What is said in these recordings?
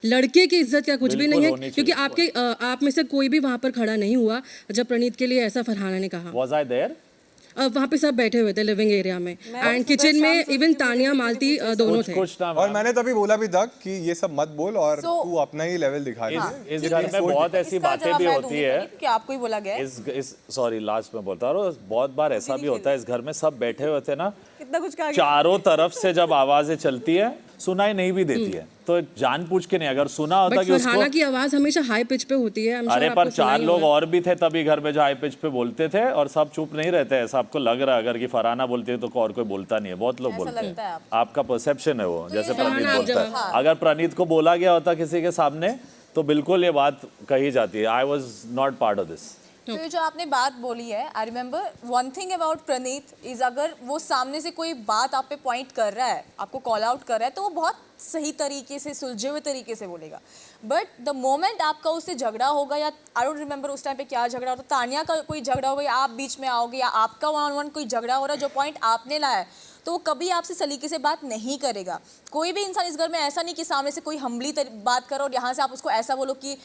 लड़के की इज्जत क्या कुछ भी नहीं है, होनी क्योंकि चाहिए। आपके आप में से कोई भी वहाँ पर खड़ा नहीं हुआ जब प्रणीत के लिए ऐसा फरहाना ने कहा। Was I there? वहाँ पे सब बैठे हुए थे लिविंग एरिया में एंड किचन में इवन तानिया मालती दोनों थे। कुछ ना और मैंने तभी बोला भी था कि ये सब मत बोल और तू अपना ही लेवल दिखा रही है। इस घर में बहुत ऐसी बातें भी होती है कि आपको ही बोला गया है। इस सॉरी लास्ट में बोलता हूँ, बहुत बार ऐसा भी होता है इस घर में सब बैठे हुए थे ना, कितना कुछ कहा गया। चारों तरफ से जब आवाजें चलती है सुनाई नहीं भी देती है, तो जानबूझ के नहीं, अगर सुना होता बट कि उसको फरहाना की आवाज हमेशा हाई पिच पे होती है। अरे पर चार लोग और भी थे तभी घर में जो हाई पिच पे बोलते थे और सब चुप नहीं रहते, ऐसा आपको लग रहा है अगर कि फरहाना बोलती है तो और कोई बोलता नहीं है, बहुत लोग बोलते लगता है हैं। आपका परसेप्शन है वो, जैसे फरहाना प्रणीत आप बोलता है। जवाब- अगर प्रणीत को बोला गया होता किसी के सामने तो बिल्कुल ये बात कही जाती है। I was not part of this. तो ये जो आपने बात बोली है, I remember one thing about Praneet is, अगर वो सामने से कोई बात आप पे पॉइंट कर रहा है, आपको कॉल आउट कर रहा है, तो वो बहुत सही तरीके से, सुलझे हुए तरीके से बोलेगा। बट द मोमेंट आपका उससे झगड़ा होगा, या आई डोंट रिमेम्बर उस टाइम पे क्या झगड़ा होता, तानिया का कोई झगड़ा होगा या आप बीच में आओगे या आपका वन ऑन वन कोई झगड़ा हो रहा है, जो पॉइंट आपने लाया है, तो वो कभी आपसे सलीके से बात नहीं करेगा। कोई भी इंसान इस घर में ऐसा नहीं कि सामने से कोई हम्बली बात करो और यहाँ से आप उसको ऐसा बोलो कि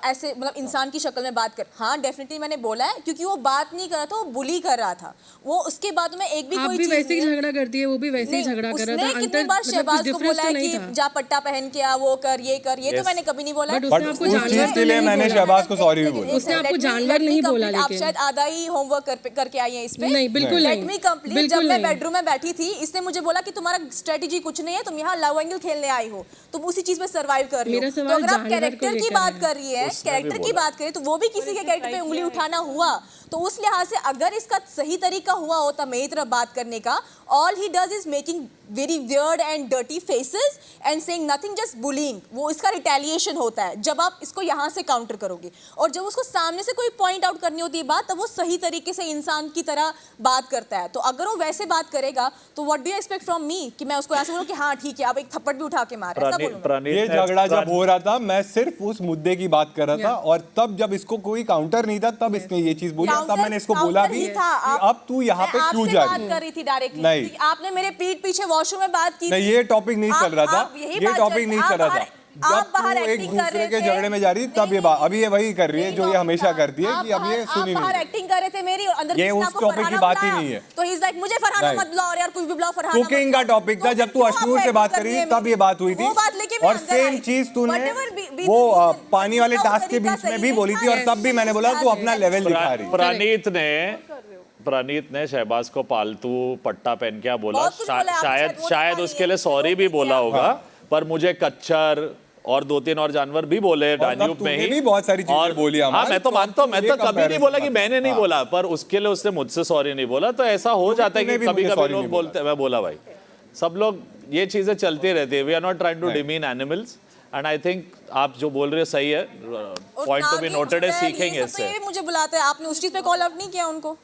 ऐसे मतलब इंसान की शक्ल में बात कर। हाँ डेफिनेटली मैंने बोला है, क्योंकि वो बात नहीं कर रहा था, वो बुली कर रहा था। वो उसके बाद में एक भी आप कोई भी चीज वैसे ही झगड़ा करती है, वो भी वैसे ही झगड़ा कर रहा था। उसने कितनी बार शहबाज को बोला है कि जा पट्टा पहन के आ, वो कर, ये कर, ये तो मैंने कभी नहीं बोला। बट बट उसने आपको उस जानवर चीज के लिए मैंने शहबाज को सॉरी भी बोला। उसने आपको जानवर नहीं बोला, आप लेकिन शायद आधा ही होमवर्क करके आई हैं इस पे। नहीं, बिल्कुल लेट नहीं, मी कंप्लीट। जब मैं बेडरूम में बैठी थी, इसने मुझे बोला कि तुम्हारा स्ट्रेटजी कुछ नहीं है, तुम यहाँ लव एंगल खेलने आई हो, तुम उसी चीज पे सर्वाइव कर रही हो। तो अगर आप कैरेक्टर की बात कर रही है, कैरेक्टर की बात करें, तो वो भी किसी के कैरेक्टर पे उंगली उठाना हुआ। तो उस लिहाज से अगर इसका सही तरीका हुआ होता मेरी तरफ बात करने का, all he does is making very weird and dirty faces and saying nothing, just bullying. वो इसका रिटेलिएशन होता है जब आप इसको यहाँ से काउंटर करोगे, और जब उसको सामने से कोई पॉइंट आउट करनी होती है बात, तब वो सही तरीके से इंसान की तरह बात करता है। तो अगर वो वैसे बात करेगा तो what do you expect from me, कि मैं उसको ऐसे बोलूं कि हाँ ठीक है, अब एक थप्पड़ भी उठा के मार, ऐसा बोलूंगा? ये झगड़ा जब हो रहा था मैं सिर्फ उस मुद्दे की बात कर रहा था, और तब जब इसको कोई काउंटर नहीं था तब इसने ये चीज बोली, तब मैंने इसको बोला भी कि अब तू यहाँ पे क्यों जा रही है। बात कर रही थी डायरेक्टली, नहीं, आपने मेरे पीठ पीछे वॉशरूम में बात की नहीं, ये टॉपिक नहीं चल रहा था, ये टॉपिक नहीं चल रहा था। आप जब बाहर तू एक एक्टिंग कर दूसरे रहे के थे, झगड़े में जा रही थी तब ये बात, अभी ये वही कर रही है जो ये हमेशा करती है कि अब ये सुनी बाहर नहीं। एक्टिंग कर रहे थे मेरी, अंदर ये किसी ने उस आपको टॉपिक की फरहाना बात ही बुलाया, नहीं है। तो ही इज लाइक मुझे फरहाना मत बुलाओ, और यार कुछ भी बुलाओ, फरहाना मत कुकिंग का बुलाओ। टॉपिक था, तो जब तू क्यों अशनूर आप से बात एक्टिंग कर रही रही थी है तब ये बात हुई थी, वो बात लेके मैं और अंदर सेम आई। चीज तूने Whatever be वो the reason, पानी वाले उसका टास्क के तरीका बीच में सही भी है। बोली थी, और तब भी मैंने बोला तू अपना लेवल दिखा रही है। प्रणीत ने शहबाज को पालतू पट्टा पहन के बोला, बहुत कुछ बोला आपने, शायद वो शायद दिखा उसके नहीं लिए है। सॉरी भी बोला होगा, हाँ। पर मुझे कच्चर और 2-3 और जानवर भी बोले डान्यूब में ही, भी बहुत सारी चीजें बोली हाँ हमारे, मैं तो मानता हूँ, मैं तो कभी नहीं बोला कि मैंने नहीं हाँ। बोला, पर उसके लिए उसने मुझसे सॉरी नहीं बोला। तो ऐसा हो जाता है कि कभी कभी लोग बोलते, मैं बोला भाई सब लोग ये चीजें चलती रहती है। We are not trying to demean animals, and I think आप जो बोल रहे हो सही है, पॉइंट टू बी नोटेड है, सीखेंगे इससे। मुझे बुलाते हैं, आपने उस चीज पे कॉल आउट नहीं किया उनको।